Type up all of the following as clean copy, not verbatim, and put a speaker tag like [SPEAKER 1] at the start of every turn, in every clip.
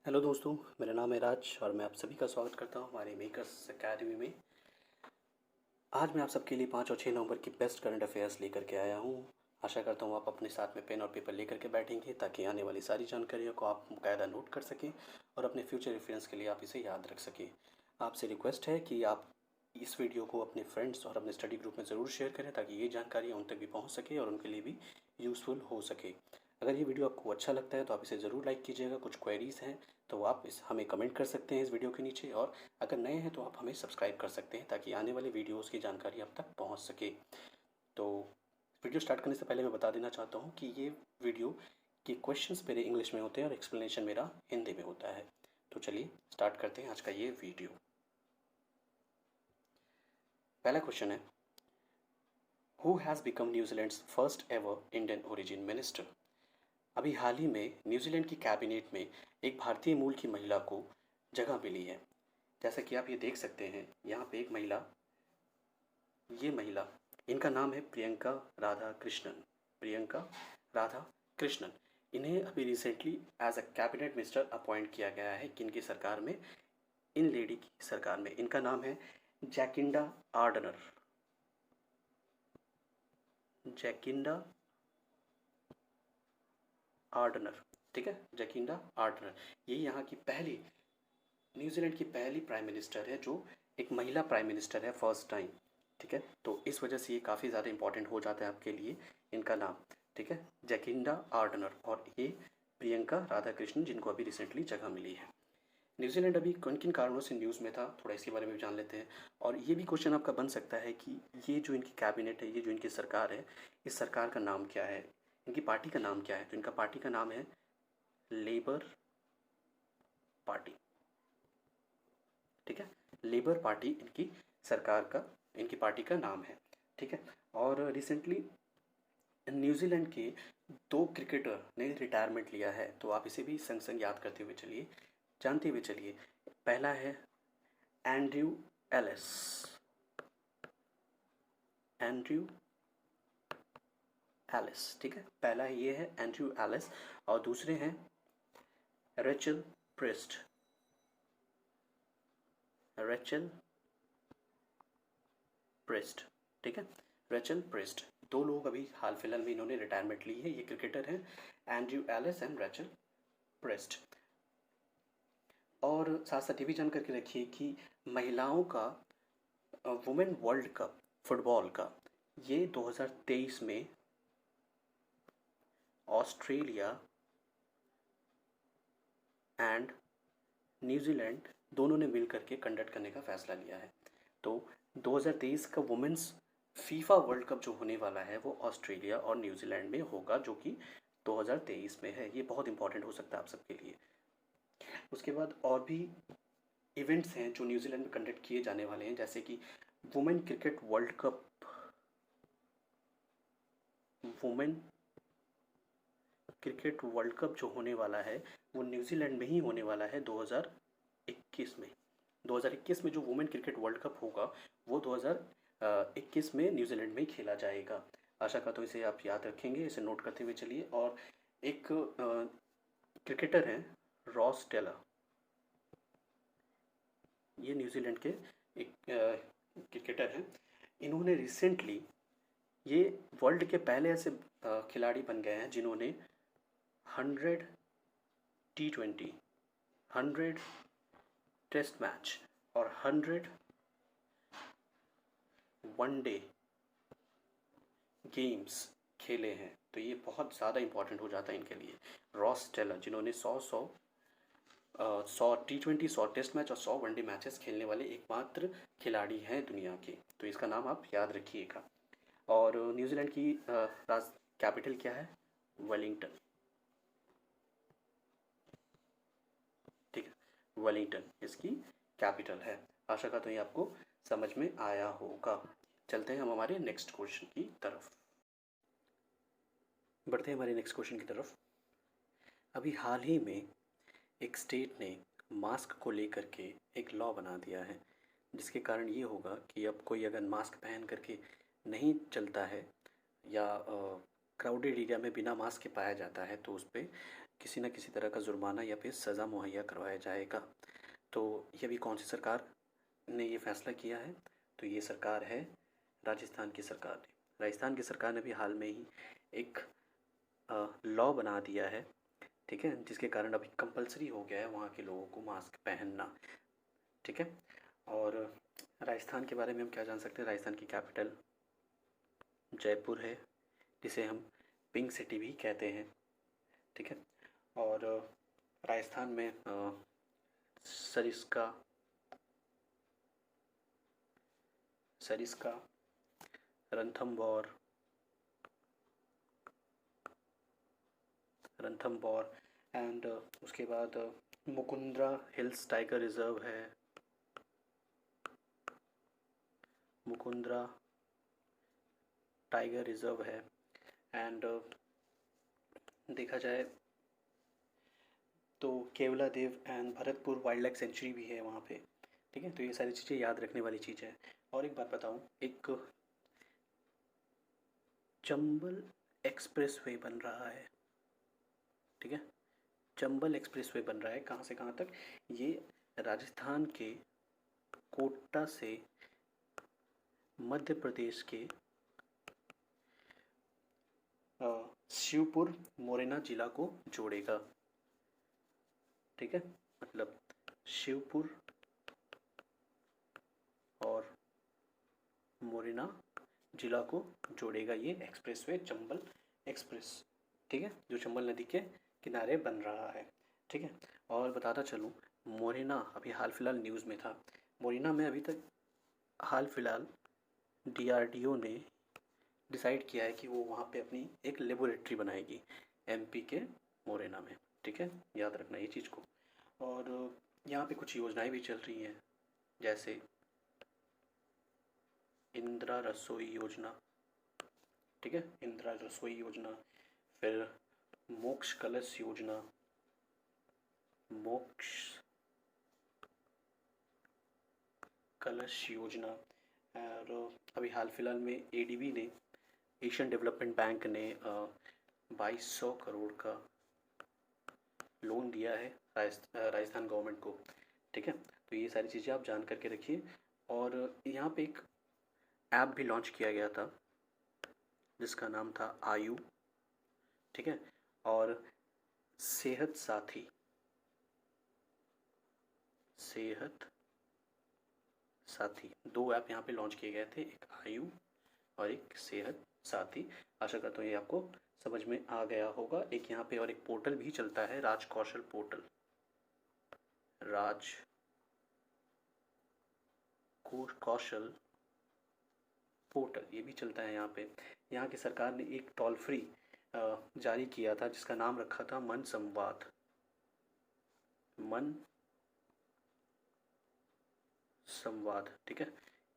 [SPEAKER 1] Hello दोस्तों, मेरा नाम है राज और मैं आप सभी का स्वागत करता हूं हमारे मेकर्स एकेडमी में। आज मैं आप सबके लिए 5 और 6 नवंबर की बेस्ट करंट अफेयर्स लेकर के आया हूं। आशा करता हूं आप अपने साथ में पेन और पेपर लेकर के बैठेंगे ताकि आने वाली सारी जानकारियों को आप बाकायदा नोट कर सकें और अपने फ्यूचर रेफरेंस के लिए आप इसे याद रख सकें। आपसे रिक्वेस्ट है कि आप इस वीडियो को अपने फ्रेंड्स और अपने स्टडी ग्रुप में ज़रूर शेयर करें ताकि ये जानकारियाँ उन तक भी पहुँच सके और उनके लिए भी यूज़फुल हो सके। अगर ये वीडियो आपको अच्छा लगता है तो आप इसे ज़रूर लाइक कीजिएगा। कुछ क्वेरीज़ हैं तो आप इस हमें कमेंट कर सकते हैं इस वीडियो के नीचे, और अगर नए हैं तो आप हमें सब्सक्राइब कर सकते हैं ताकि आने वाली वीडियोस की जानकारी आप तक पहुंच सके। तो वीडियो स्टार्ट करने से पहले मैं बता देना चाहता हूं कि ये वीडियो के क्वेश्चंस मेरे इंग्लिश में होते हैं और एक्सप्लेनेशन मेरा हिंदी में होता है। तो चलिए स्टार्ट करते हैं आज का ये वीडियो। पहला क्वेश्चन है, who has become New Zealand's first ever Indian origin minister. अभी हाल ही में न्यूजीलैंड की कैबिनेट में एक भारतीय मूल की महिला को जगह मिली है। जैसा कि आप ये देख सकते हैं यहाँ पे एक महिला, ये महिला, इनका नाम है प्रियंका राधा कृष्णन। प्रियंका राधा कृष्णन, इन्हें अभी recently as a cabinet minister appoint किया गया है किनकी सरकार में, इन लेडी की सरकार में। इनका नाम है जैकिंडा आर्डनर। जैकिंडा आर्डनर, ठीक है, जैकिंडा आर्डनर। ये यहाँ की पहली, न्यूजीलैंड की पहली प्राइम मिनिस्टर है जो एक महिला प्राइम मिनिस्टर है फर्स्ट टाइम। ठीक है, तो इस वजह से ये काफ़ी ज़्यादा इंपॉर्टेंट हो जाता है आपके लिए इनका नाम। ठीक है, जैकिंडा आर्डनर, और ये प्रियंका राधाकृष्णन जिनको अभी रिसेंटली जगह मिली है। न्यूजीलैंड अभी किन किन कारणों से न्यूज़ में था, थोड़ा इसके बारे में भी जान लेते हैं। और ये भी क्वेश्चन आपका बन सकता है कि ये जो इनकी कैबिनेट है, ये जो इनकी सरकार है, इस सरकार का नाम क्या है, इनकी पार्टी का नाम क्या है। तो इनका पार्टी का नाम है लेबर पार्टी। ठीक है, लेबर पार्टी इनकी सरकार का, इनकी पार्टी का नाम है। ठीक है, और रिसेंटली न्यूजीलैंड के 2 क्रिकेटर ने रिटायरमेंट लिया है, तो आप इसे भी संग संग याद करते हुए चलिए, जानते हुए चलिए। पहला है एंड्रयू एलिस, एंड्रयू एलिस। ठीक है, पहला ये है एंड्रयू एलिस, और दूसरे हैं रेचल प्रेस्ट, रेचल प्रेस्ट। ठीक है, रेचल प्रेस्ट, 2 लोग अभी हाल फिलहाल में इन्होंने रिटायरमेंट ली है। ये क्रिकेटर हैं Andrew Ellis and Rachel Priest. और साथ साथ ये भी जान करके रखिए कि महिलाओं का वुमेन वर्ल्ड कप फुटबॉल का, ये 2023 में ऑस्ट्रेलिया एंड न्यूजीलैंड दोनों ने मिल करके कंडक्ट करने का फैसला लिया है। तो 2023 का वुमेन्स फीफा वर्ल्ड कप जो होने वाला है वो ऑस्ट्रेलिया और न्यूजीलैंड में होगा, जो कि 2023 में है। ये बहुत इंपॉर्टेंट हो सकता है आप सबके लिए। उसके बाद और भी इवेंट्स हैं जो न्यूजीलैंड में कंडक्ट किए जाने वाले हैं, जैसे कि women cricket world cup, women cricket world cup जो होने वाला है वो न्यूजीलैंड में ही होने वाला है 2021 में। 2021 में जो वुमेन क्रिकेट वर्ल्ड कप होगा वो 2021 में न्यूजीलैंड में ही खेला जाएगा। आशा करता हूँ इसे आप याद रखेंगे, इसे नोट करते हुए चलिए। और एक क्रिकेटर हैं रॉस टेलर, ये न्यूजीलैंड के एक क्रिकेटर हैं। इन्होंने रिसेंटली, ये वर्ल्ड के पहले ऐसे खिलाड़ी बन गए हैं जिन्होंने 100 T20, 100 टेस्ट मैच और 100 वनडे गेम्स खेले हैं। तो ये बहुत ज़्यादा इंपॉर्टेंट हो जाता है इनके लिए। रॉस टेलर जिन्होंने 100 T20, 100 टेस्ट मैच और 100 वनडे मैचेस खेलने वाले एकमात्र खिलाड़ी हैं दुनिया के, तो इसका नाम आप याद रखिएगा। और न्यूजीलैंड की राज कैपिटल क्या है, वेलिंगटन। ठीक है, वेलिंगटन इसकी कैपिटल है। आशा करता हूँ ये आपको समझ में आया होगा। चलते हैं हम हमारे नेक्स्ट क्वेश्चन की तरफ, बढ़ते हैं हमारे नेक्स्ट क्वेश्चन की तरफ। अभी हाल ही में एक स्टेट ने मास्क को लेकर के एक लॉ बना दिया है, जिसके कारण ये होगा कि अब कोई अगर मास्क पहन करके नहीं चलता है या क्राउडेड एरिया में बिना मास्क के पाया जाता है तो उस पर किसी न किसी तरह का जुर्माना या फिर सज़ा मुहैया करवाया जाएगा। तो ये अभी कौन सी सरकार ने ये फ़ैसला किया है? तो ये सरकार है राजस्थान की सरकार ने। राजस्थान की सरकार ने भी हाल में ही एक लॉ बना दिया है, ठीक है? जिसके कारण अभी कंपल्सरी हो गया है वहाँ के लोगों को मास्क पहनना, ठीक है? और राजस्थान के बारे में हम क्या जान सकते हैं? राजस्थान की कैपिटल जयपुर है, जिसे हम पिंक सिटी भी कहते हैं, ठीक है? और राजस्थान में सरिस्का रणथंभौर एंड उसके बाद मुकुंद्रा हिल्स टाइगर रिजर्व है। मुकुंद्रा टाइगर रिजर्व है एंड देखा जाए तो Keoladeo and Bharatpur wild life sanctuary भी है वहाँ पे, ठीक है? तो ये सारी चीज़ें याद रखने वाली चीज़ है। और एक बात बताऊँ, एक चंबल एक्सप्रेस वे बन रहा है, ठीक है? चंबल एक्सप्रेस वे बन रहा है, कहाँ से कहाँ तक? ये राजस्थान के कोटा से मध्य प्रदेश के शिवपुर मोरेना जिला को जोड़ेगा, ठीक है? मतलब शिवपुर और मोरेना जिला को जोड़ेगा ये एक्सप्रेसवे, चंबल एक्सप्रेस, ठीक है? जो चंबल नदी के किनारे बन रहा है, ठीक है? और बताता चलूँ, मोरेना अभी हाल फिलहाल न्यूज़ में था। मोरेना में अभी तक हाल फिलहाल DRDO ने डिसाइड किया है कि वो वहाँ पे अपनी एक लेबोरेटरी बनाएगी MP के मोरेना में, ठीक है? याद रखना ये चीज़ को। और यहाँ पे कुछ योजनाएं भी चल रही हैं, जैसे इंदिरा रसोई योजना, ठीक है? इंदिरा रसोई योजना, फिर मोक्ष कलश योजना, मोक्ष कलश योजना। और अभी हाल फिलहाल में ADB ने, एशियन डेवलपमेंट बैंक ने 2200 करोड़ का लोन दिया है राजस्थान गवर्नमेंट को, ठीक है? तो ये सारी चीज़ें आप जान करके रखिए। और यहाँ पे एक ऐप भी लॉन्च किया गया था जिसका नाम था आयु, ठीक है? और सेहत साथी, दो ऐप यहाँ पे लॉन्च किए गए थे, एक आयु और एक सेहत साथी। आशा करता हूँ ये आपको समझ में आ गया होगा। एक यहाँ पे और एक पोर्टल भी चलता है, राज कौशल पोर्टल, राज कौशल पोर्टल, ये भी चलता है यहाँ पे। यहाँ की सरकार ने एक टोल फ्री जारी किया था जिसका नाम रखा था मन संवाद, ठीक है?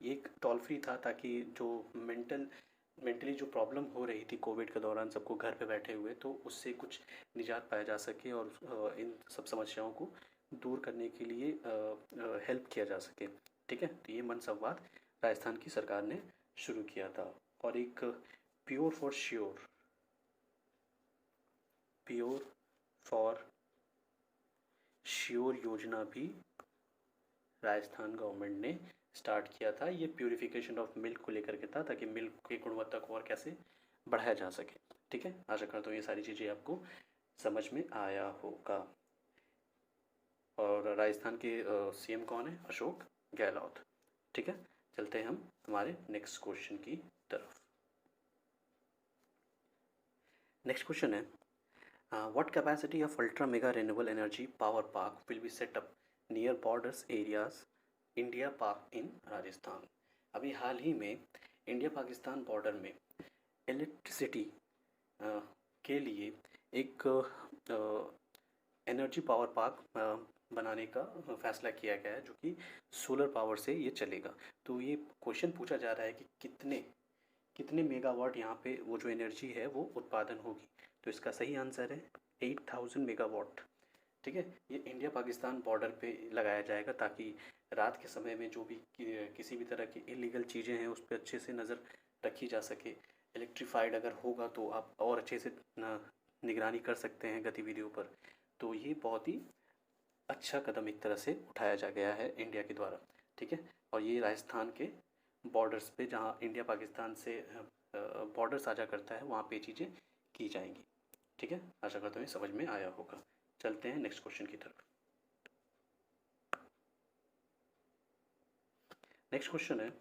[SPEAKER 1] ये एक टोल फ्री था ताकि जो मेंटली जो प्रॉब्लम हो रही थी कोविड के दौरान सबको घर पे बैठे हुए, तो उससे कुछ निजात पाया जा सके और इन सब समस्याओं को दूर करने के लिए हेल्प किया जा सके, ठीक है? तो ये मन संवाद राजस्थान की सरकार ने शुरू किया था। और एक प्योर फॉर श्योर योजना भी राजस्थान गवर्नमेंट ने स्टार्ट किया था। ये प्यूरिफिकेशन ऑफ मिल्क को लेकर के था, ताकि मिल्क की गुणवत्ता को और कैसे बढ़ाया जा सके, ठीक है? आशा करता हूँ ये सारी चीज़ें आपको समझ में आया होगा। और राजस्थान के CM कौन है? अशोक गहलोत, ठीक है? चलते हैं हम हमारे नेक्स्ट क्वेश्चन की तरफ। नेक्स्ट क्वेश्चन है, what capacity of ultra mega renewable energy power park will be set up near borders areas India पाक इन राजस्थान? अभी हाल ही में इंडिया पाकिस्तान बॉर्डर में इलेक्ट्रिसिटी के लिए एक एनर्जी पावर पार्क बनाने का फैसला किया गया है, जो कि सोलर पावर से ये चलेगा। तो ये क्वेश्चन पूछा जा रहा है कि कितने मेगावाट यहाँ पे वो जो एनर्जी है वो उत्पादन होगी। तो इसका सही आंसर है 8000 मेगावाट, ठीक है? ये इंडिया पाकिस्तान बॉर्डर पे लगाया जाएगा ताकि रात के समय में जो भी किसी भी तरह की इलीगल चीज़ें हैं उस पर अच्छे से नज़र रखी जा सके। इलेक्ट्रीफाइड अगर होगा तो आप और अच्छे से निगरानी कर सकते हैं गतिविधियों पर। तो ये बहुत ही अच्छा कदम एक तरह से उठाया जा गया है इंडिया के द्वारा, ठीक है। और ये राजस्थान के बॉर्डर्स पे, जहाँ इंडिया पाकिस्तान से बॉर्डर साझा करता है, वहाँ पे चीज़ें की जाएंगी, ठीक है। आशा करता हूँ समझ में आया होगा। चलते हैं नेक्स्ट क्वेश्चन की तरफ। नेक्स्ट क्वेश्चन है,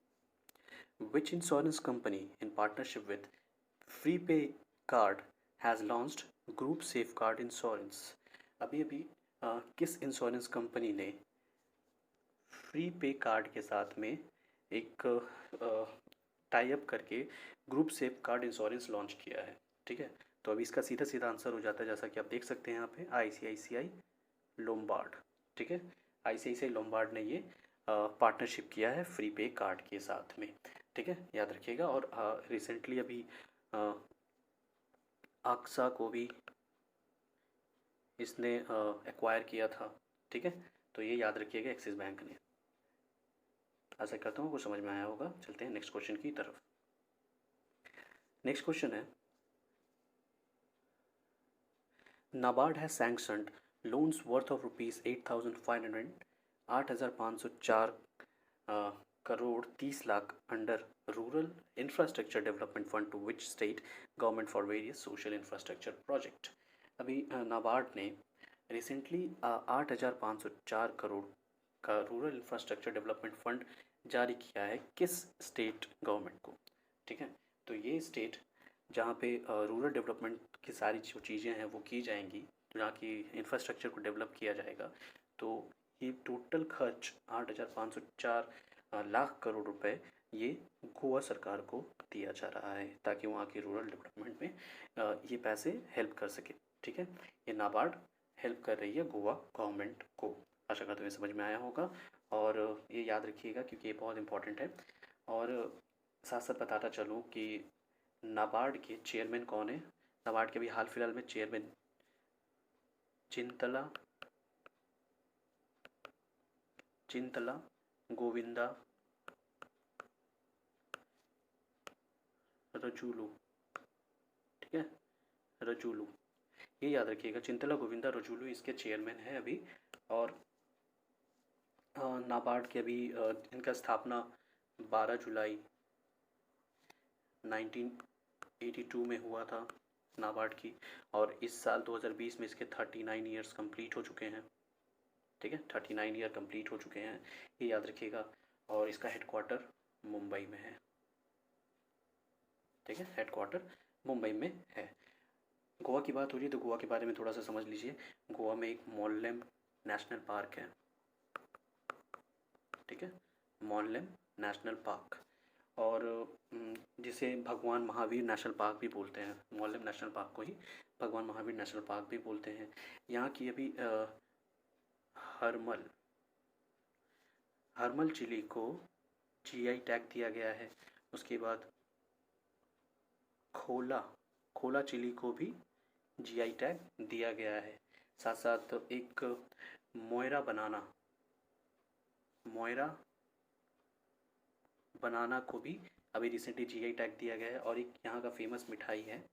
[SPEAKER 1] which insurance company in partnership with free pay card has launched group safe card insurance. अभी अभी किस इंश्योरेंस कंपनी ने फ्री पे कार्ड के साथ में एक टाई अप करके group safe card insurance launch किया है, ठीक है। तो अभी इसका सीधा सीधा आंसर हो जाता है, जैसा कि आप देख सकते हैं यहाँ पे, आईसीआईसीआई लोम्बार्ड, ठीक है। आईसीआईसीआई लोम्बार्ड ने ये पार्टनरशिप किया है फ्री पे कार्ड के साथ में, ठीक है, याद रखिएगा। और रिसेंटली अभी आक्सा को भी इसने एक्वायर किया था, ठीक है। तो ये याद रखिएगा, एक्सिस बैंक ने। आशा करता हूँ कुछ समझ में आया होगा। चलते हैं नेक्स्ट क्वेश्चन की तरफ। नेक्स्ट क्वेश्चन है, NABARD has sanctioned loans worth of rupees 8,504 crore 30 lakh under rural infrastructure development fund to which state government for various social infrastructure project. अभी नाबार्ड ने रिसेंटली 8,504 करोड़ का रूरल इंफ्रास्ट्रक्चर डेवलपमेंट फंड जारी किया है किस स्टेट गवर्नमेंट को, ठीक है। तो ये स्टेट जहाँ पे रूरल डेवलपमेंट की सारी जो चीज़ें हैं वो की जाएंगी, जहाँ की इंफ्रास्ट्रक्चर को डेवलप किया जाएगा, तो ये टोटल खर्च 8,504 लाख करोड़ रुपए ये गोवा सरकार को दिया जा रहा है, ताकि वहाँ की रूरल डेवलपमेंट में ये पैसे हेल्प कर सके, ठीक है। ये नाबार्ड हेल्प कर रही है गोवा गवर्नमेंट को। आशा करते हुए समझ में आया होगा, और ये याद रखिएगा क्योंकि ये बहुत इंपॉर्टेंट है। और साथ साथ बताता चलूँ कि नाबार्ड के चेयरमैन कौन है। नाबार्ड के अभी हाल फिलहाल में चेयरमैन चिंतला गोविंदा रजुलू, ठीक है, रजुलू, ये याद रखिएगा, चिंतला गोविंदा रजुलू इसके चेयरमैन है अभी। और नाबार्ड के अभी इनका स्थापना 12 जुलाई 1982 में हुआ था नाबार्ड की, और इस साल 2020 में इसके 39 ईयर्स कंप्लीट हो चुके हैं, ठीक है, 39 ईयर कंप्लीट हो चुके हैं, ये याद रखिएगा। और इसका हेडक्वार्टर मुंबई में है, ठीक है, हेडक्वार्टर मुंबई में है। गोवा की बात हो रही है तो गोवा के बारे में थोड़ा सा समझ लीजिए। गोवा में एक मोल्लेम नेशनल पार्क है, ठीक है, मोल्लेम नेशनल पार्क, और जिसे भगवान महावीर नेशनल पार्क भी बोलते हैं। मोल्लेम नेशनल पार्क को ही भगवान महावीर नेशनल पार्क भी बोलते हैं। यहाँ की अभी हरमल चिली को जीआई टैग दिया गया है। उसके बाद खोला चिली को भी जीआई टैग दिया गया है। साथ साथ एक मोयरा बनाना को भी अभी रिसेंटली जीआई टैग दिया गया है। और एक यहाँ का फेमस मिठाई है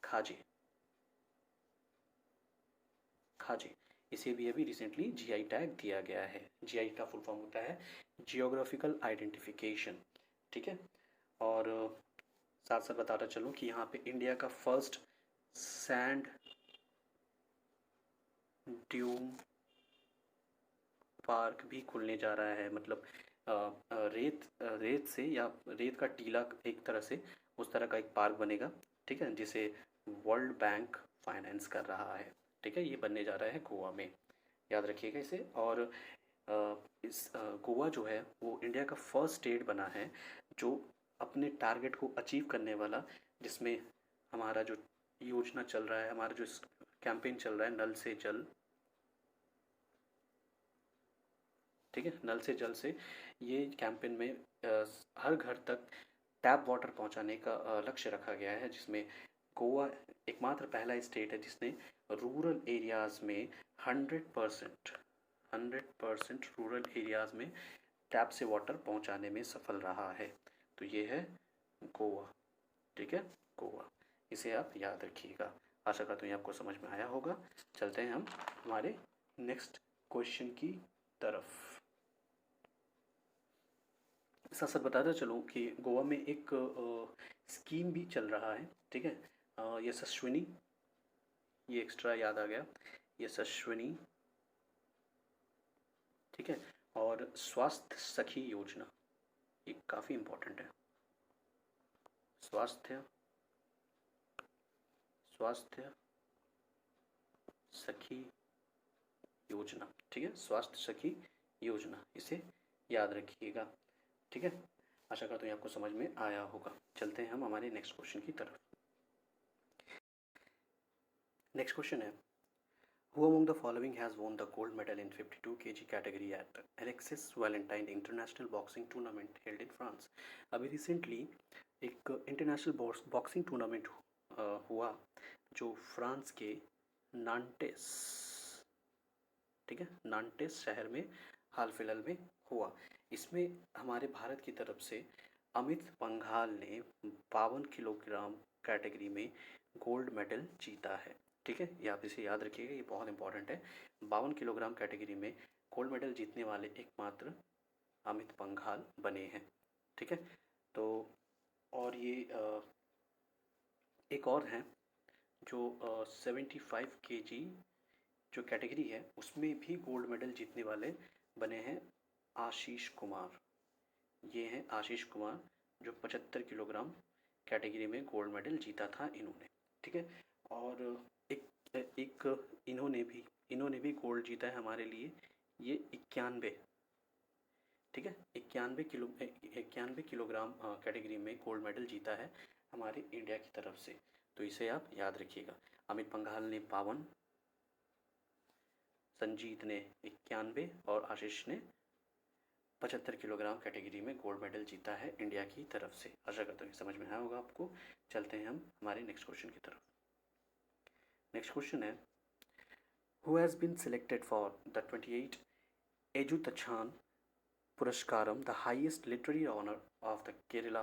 [SPEAKER 1] खाजे, इसे भी अभी रिसेंटली जीआई टैग दिया गया है। जीआई का फुल फॉर्म होता है जियोग्राफिकल आइडेंटिफिकेशन, ठीक है। और साथ साथ बताता चलूँ कि यहाँ पे इंडिया का फर्स्ट सैंड ड्यून पार्क भी खुलने जा रहा है। मतलब रेत से, या रेत का टीला एक तरह से, उस तरह का एक पार्क बनेगा, ठीक है, जिसे वर्ल्ड बैंक फाइनेंस कर रहा है, ठीक है। ये बनने जा रहा है गोवा में, याद रखिएगा इसे। और इस गोवा जो है वो इंडिया का फर्स्ट स्टेट बना है जो अपने टारगेट को अचीव करने वाला, जिसमें हमारा जो योजना चल रहा है, हमारा जो कैंपेन चल रहा है नल से जल, ठीक है, नल से जल से, ये कैंपेन में हर घर तक टैप वाटर पहुंचाने का लक्ष्य रखा गया है, जिसमें गोवा एकमात्र पहला स्टेट है जिसने रूरल एरियाज़ में 100% रूरल एरियाज़ में टैप से वाटर पहुंचाने में सफल रहा है। तो ये है गोवा, ठीक है, गोवा, इसे आप याद रखिएगा। आशा करता हूँ ये आपको समझ में आया होगा। चलते हैं हम हमारे नेक्स्ट क्वेश्चन की तरफ। साथ साथ बताता चलूँ कि गोवा में एक स्कीम भी चल रहा है, ठीक है। यशस्विनी, ये एक्स्ट्रा याद आ गया, यशस्विनी, ठीक है। और स्वास्थ्य सखी योजना, ये काफ़ी इम्पोर्टेंट है। स्वास्थ्य स्वास्थ्य सखी योजना, ठीक है, स्वास्थ्य सखी योजना, इसे याद रखिएगा, ठीक है। आशा करता हूँ आपको समझ में आया होगा। चलते हैं हम हमारे नेक्स्ट क्वेश्चन की तरफ। नेक्स्ट क्वेश्चन है, Who among the following has won the gold medal in 52 kg category at Alexis Valentine International Boxing Tournament held in France? अभी रिसेंटली एक इंटरनेशनल बॉक्सिंग टूर्नामेंट हुआ जो फ्रांस के नांटेस, ठीक है, नांटेस शहर में हाल फिलहाल में हुआ। इसमें हमारे भारत की तरफ से अमित पंघाल ने 52 किलोग्राम कैटेगरी में गोल्ड मेडल जीता है, ठीक है। ये आप इसे याद रखिएगा, ये बहुत इंपॉर्टेंट है। 52 किलोग्राम कैटेगरी में गोल्ड मेडल जीतने वाले एकमात्र अमित पंघाल बने हैं, ठीक है। तो और ये एक और हैं जो 75 केजी जो कैटेगरी है उसमें भी गोल्ड मेडल जीतने वाले बने हैं आशीष कुमार। ये हैं आशीष कुमार जो 75 किलोग्राम कैटेगरी में गोल्ड मेडल जीता था इन्होंने, ठीक है। और एक एक इन्होंने भी गोल्ड जीता है हमारे लिए, ये 91, ठीक है, 91 किलोग्राम कैटेगरी में गोल्ड मेडल जीता है हमारे इंडिया की तरफ से। तो इसे आप याद रखिएगा। अमित पंघाल ने 52, संजीत ने 91 और आशीष ने 75 किलोग्राम कैटेगरी में गोल्ड मेडल जीता है इंडिया की तरफ से। आशा करता हूँ समझ में आया होगा आपको। चलते हैं हम हमारे नेक्स्ट क्वेश्चन की तरफ। नेक्स्ट क्वेश्चन है, who has been selected for the 28 Ezhuthachan Puraskaram, the highest literary honour of the Kerala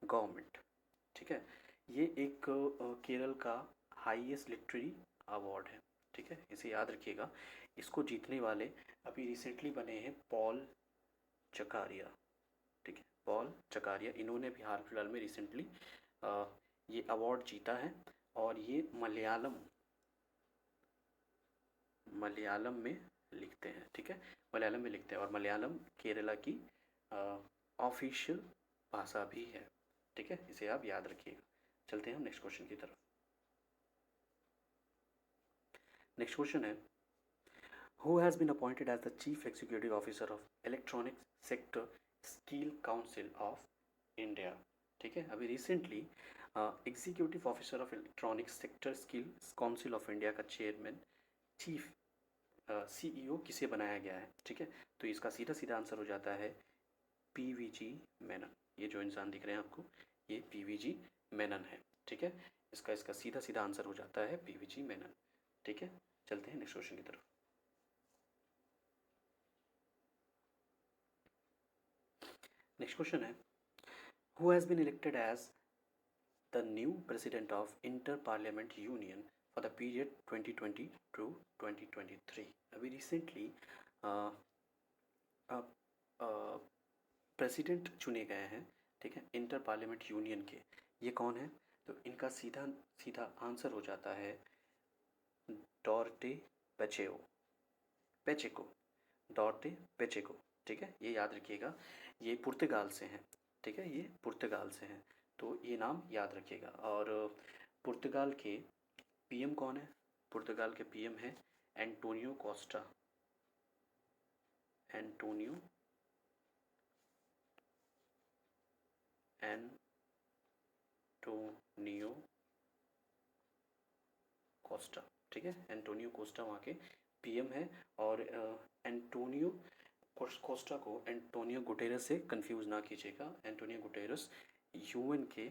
[SPEAKER 1] government, ठीक है। ये एक केरल का हाईएस्ट लिटरेरी अवार्ड है, ठीक है, इसे याद रखिएगा। इसको जीतने वाले अभी रिसेंटली बने हैं पॉल चकारिया, ठीक है, पॉल चकारिया। इन्होंने भी हाल फिलहाल में रिसेंटली ये अवार्ड जीता है और ये मलयालम में लिखते हैं, ठीक है, मलयालम में लिखते हैं और मलयालम केरला की ऑफिशियल भाषा भी है, ठीक है, इसे आप याद रखिएगा। चलते हैं हम नेक्स्ट क्वेश्चन की तरफ। नेक्स्ट क्वेश्चन है, who has been appointed as the chief executive officer of electronic sector skill council of India, ठीक है। अभी recently executive officer of electronic sector skill council of India का चेयरमैन चीफ सीईओ किसे बनाया गया है, ठीक है। तो इसका सीधा सीधा आंसर हो जाता है पीवीजी मेनन। ये जो इंसान दिख रहे हैं आपको, ये पीवीजी मेनन है, ठीक है। इसका सीधा सीधा आंसर हो जाता है पीवीजी मेनन, ठीक है। चलते हैं नेक्स्ट क्वेश्चन की तरफ। नेक्स्ट क्वेश्चन है, who has been elected as the new president of inter parliamentary union for the period 2020 to 2023। अभी रिसेंटली प्रेसिडेंट चुने गए हैं, ठीक है, इंटर पार्लियामेंट यूनियन के। ये कौन है? तो इनका सीधा सीधा आंसर हो जाता है डॉर्टे पेचेको, डॉर्टे पेचेको, ठीक है, ये याद रखिएगा। ये पुर्तगाल से हैं, ठीक है, ये पुर्तगाल से हैं, तो ये नाम याद रखिएगा। और पुर्तगाल के पीएम कौन है? पुर्तगाल के पीएम है एंटोनियो कोस्टा, एंटोनियो कोस्टा, ठीक है, एंटोनियो कोस्टा वहाँ के पीएम है। और एंटोनियो कोस्टा को एंटोनियो गुटेरस से कंफ्यूज ना कीजिएगा। एंटोनियो गुटेरस यूएन के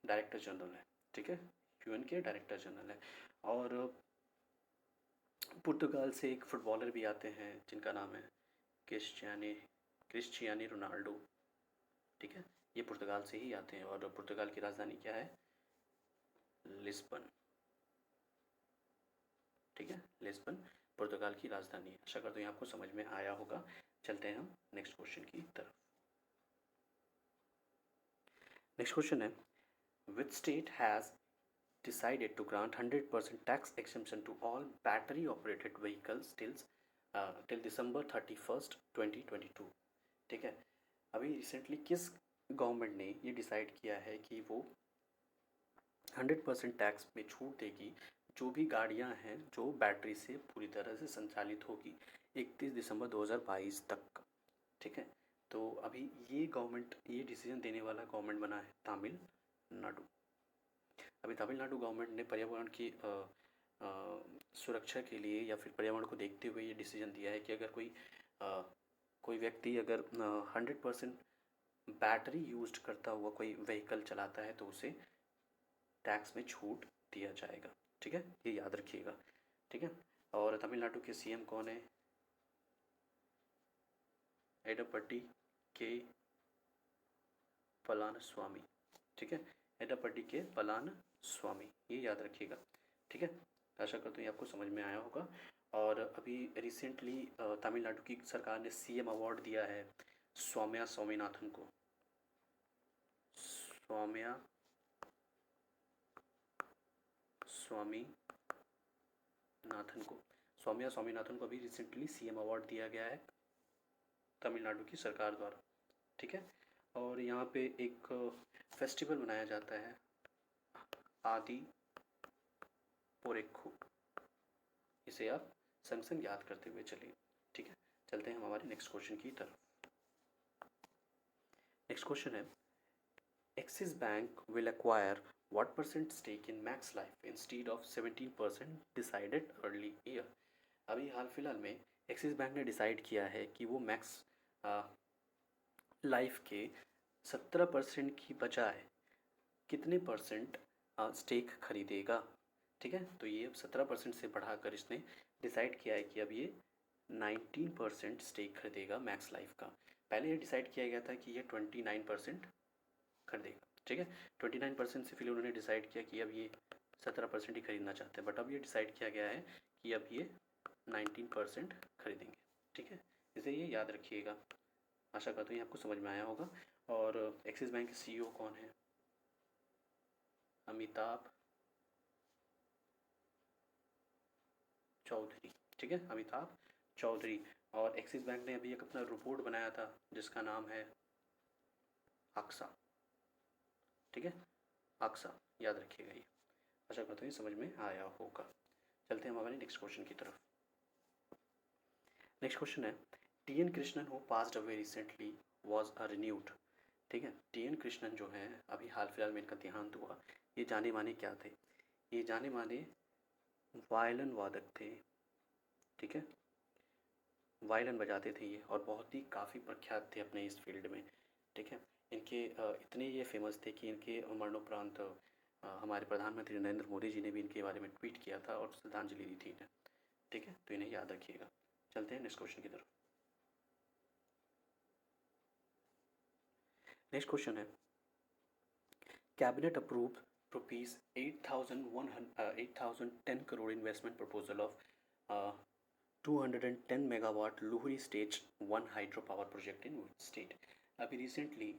[SPEAKER 1] डायरेक्टर जनरल है, ठीक है, यूएन के डायरेक्टर जनरल है। और पुर्तगाल से एक फुटबॉलर भी आते हैं जिनका नाम है क्रिस्टियानो रोनाल्डो, ठीक है, ये पुर्तगाल से ही आते हैं। और पुर्तगाल की राजधानी क्या है? लिस्बन, ठीक है, लिस्बन पुर्तगाल की राजधानी है। आशा करता हूँ आपको समझ में आया होगा। चलते हैं हम नेक्स्ट क्वेश्चन की तरफ। नेक्स्ट क्वेश्चन है, which state has decided to grant 100% tax exemption to all battery operated vehicles till December 31st 2022। ठीक है, अभी रिसेंटली किस गवर्नमेंट ने ये डिसाइड किया है कि वो 100% टैक्स में छूट देगी जो भी गाड़ियां हैं जो बैटरी से पूरी तरह से संचालित होगी 31 दिसंबर 2022 तक। ठीक है, तो अभी ये गवर्नमेंट, ये डिसीजन देने वाला गवर्नमेंट बना है तमिलनाडु। अभी तमिलनाडु गवर्नमेंट ने पर्यावरण की सुरक्षा के लिए या फिर पर्यावरण को देखते हुए ये डिसीजन दिया है कि अगर कोई व्यक्ति अगर 100% बैटरी यूज करता हुआ कोई व्हीकल चलाता है तो उसे टैक्स में छूट दिया जाएगा। ठीक है, ये याद रखिएगा। ठीक है, और तमिलनाडु के सीएम कौन है? एडप्पाडी के पलानस्वामी। ठीक है, एडप्पाडी के पलानस्वामी, ये याद रखिएगा। ठीक है, आशा करता हूँ ये आपको समझ में आया होगा। और अभी रिसेंटली तमिलनाडु की सरकार ने सीएम अवार्ड दिया है सौम्या स्वामीनाथन को। सौम्या स्वामीनाथन को सौम्या स्वामीनाथन को अभी रिसेंटली सीएम अवार्ड दिया गया है तमिलनाडु की सरकार द्वारा। ठीक है, और यहाँ पे एक फेस्टिवल मनाया जाता है आदि पोरेखु, इसे आप संग संग याद करते हुए चलिए। ठीक है, चलते हैं हम हमारे नेक्स्ट क्वेश्चन की तरफ। नेक्स्ट क्वेश्चन है, axis bank will acquire what percent stake in Max Life instead of 17% decided early year। अभी हाल फिलहाल में एक्सिस बैंक ने डिसाइड किया है कि वो मैक्स लाइफ के 17% की बजाय कितने परसेंट स्टेक खरीदेगा। ठीक है, तो ये 17% से बढ़ाकर इसने डिसाइड किया है कि अब ये 19% स्टेक खरीदेगा मैक्स लाइफ का। पहले ये डिसाइड किया गया था कि ये 29% खरीदेगा। ठीक है, 29% से फिर उन्होंने डिसाइड किया कि अब ये 17% ही खरीदना चाहते हैं, बट अब ये डिसाइड किया गया है कि अब ये 19% खरीदेंगे। ठीक है, इसे ये याद रखिएगा। आशा करता हूँ ये आपको समझ में आया होगा। और एक्सिस बैंक के सीईओ कौन है? अमिताभ चौधरी। ठीक है, अमिताभ चौधरी। और एक्सिस बैंक ने अभी एक अपना रिपोर्ट बनाया था जिसका नाम है अक्सा। ठीक है, अक्सा, याद रखिएगा ये। आशा करता हूँ ये समझ में आया होगा। चलते हैं हम हमारे नेक्स्ट क्वेश्चन की तरफ। नेक्स्ट क्वेश्चन है, TN. Krishnan who passed away recently was a renewed. ठीक है, टी.एन. कृष्णन जो है अभी हाल फिलहाल में इनका देहांत हुआ। ये जाने माने क्या थे? ये जाने माने वायलिन वादक थे। ठीक है, वायलिन बजाते थे ये और बहुत ही काफ़ी प्रख्यात थे अपने इस फील्ड में। ठीक है, इनके इतने ये फेमस थे कि इनके मरणोपरांत हमारे प्रधानमंत्री नरेंद्र मोदी जी ने भी इनके बारे में ट्वीट किया था और श्रद्धांजलि दी थी इन्हें। ठीक है, तो इन्हें याद रखिएगा। चलते हैं नेक्स्ट क्वेश्चन की तरफ। नेक्स्ट क्वेश्चन है, cabinet approve rupees 8,010 crore investment proposal of 210 megawatt Luhri stage 1 hydro power project in state. अभी रिसेंटली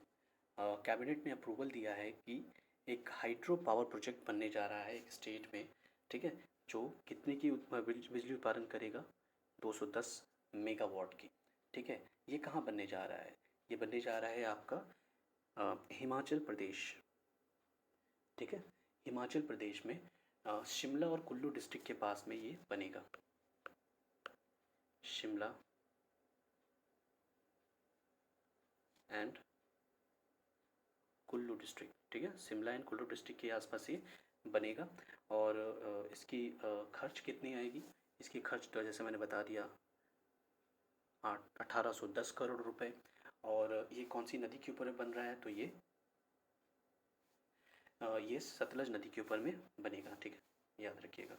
[SPEAKER 1] कैबिनेट ने अप्रूवल दिया है कि एक हाइड्रो पावर प्रोजेक्ट बनने जा रहा है एक स्टेट में। ठीक है, जो कितने की बिजली उत्पादन करेगा? 210 मेगावाट की। ठीक है, ये कहाँ बनने जा रहा है? ये बनने जा रहा है आपका हिमाचल प्रदेश। ठीक है, हिमाचल प्रदेश में शिमला और कुल्लू डिस्ट्रिक्ट के पास में ये बनेगा। Shimla and Kullu district. ठीक है, शिमला एंड कुल्लू डिस्ट्रिक्ट के आसपास ये बनेगा। और इसकी खर्च कितनी आएगी? इसकी खर्च तो जैसे मैंने बता दिया 1810 करोड़ रुपए। और ये कौन सी नदी के ऊपर बन रहा है? तो ये सतलज नदी के ऊपर में बनेगा। ठीक है, याद रखिएगा,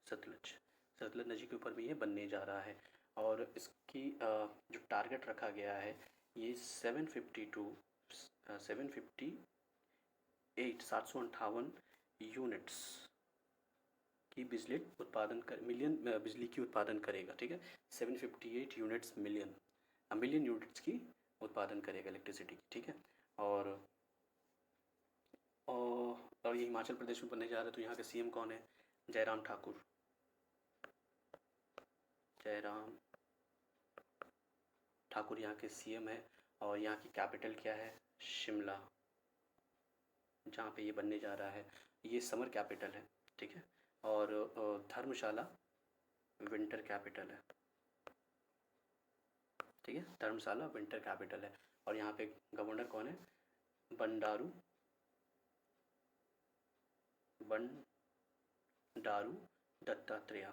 [SPEAKER 1] सतलज नदी के ऊपर में ये बनने जा रहा है। और इसकी जो टारगेट रखा गया है ये 758 यूनिट्स की बिजली उत्पादन कर मिलियन बिजली की उत्पादन करेगा, ठीक है। 758 यूनिट्स मिलियन, मिलियन यूनिट्स की उत्पादन करेगा इलेक्ट्रिसिटी की, ठीक है। और और ये हिमाचल प्रदेश में बनने जा रहा है, तो यहाँ के सीएम कौन है? जयराम ठाकुर। जयराम ठाकुर यहाँ के सीएम है। और यहाँ की कैपिटल क्या है? शिमला, जहाँ पे ये बनने जा रहा है। ये समर कैपिटल है, ठीक है। और धर्मशाला विंटर कैपिटल है, ठीक है। धर्मशाला विंटर कैपिटल है। और यहाँ पे गवर्नर कौन है? बंडारू दत्तात्रेय,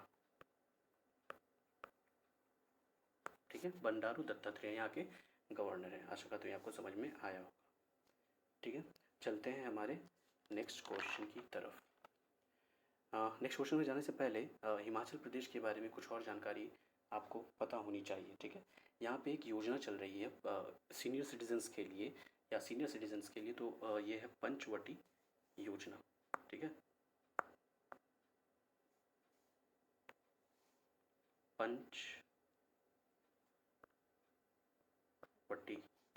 [SPEAKER 1] ठीक है। बंडारू दत्तात्रेय यहाँ के गवर्नर हैं। आशा करता हूँ आपको समझ में आया होगा, ठीक है। चलते हैं हमारे नेक्स्ट क्वेश्चन की तरफ। नेक्स्ट क्वेश्चन में जाने से पहले हिमाचल प्रदेश के बारे में कुछ और जानकारी आपको पता होनी चाहिए, ठीक है। यहाँ पे एक योजना चल रही है सीनियर सिटीजन्स के लिए, या सीनियर सिटीजन्स के लिए, तो ये है पंचवटी योजना, ठीक है।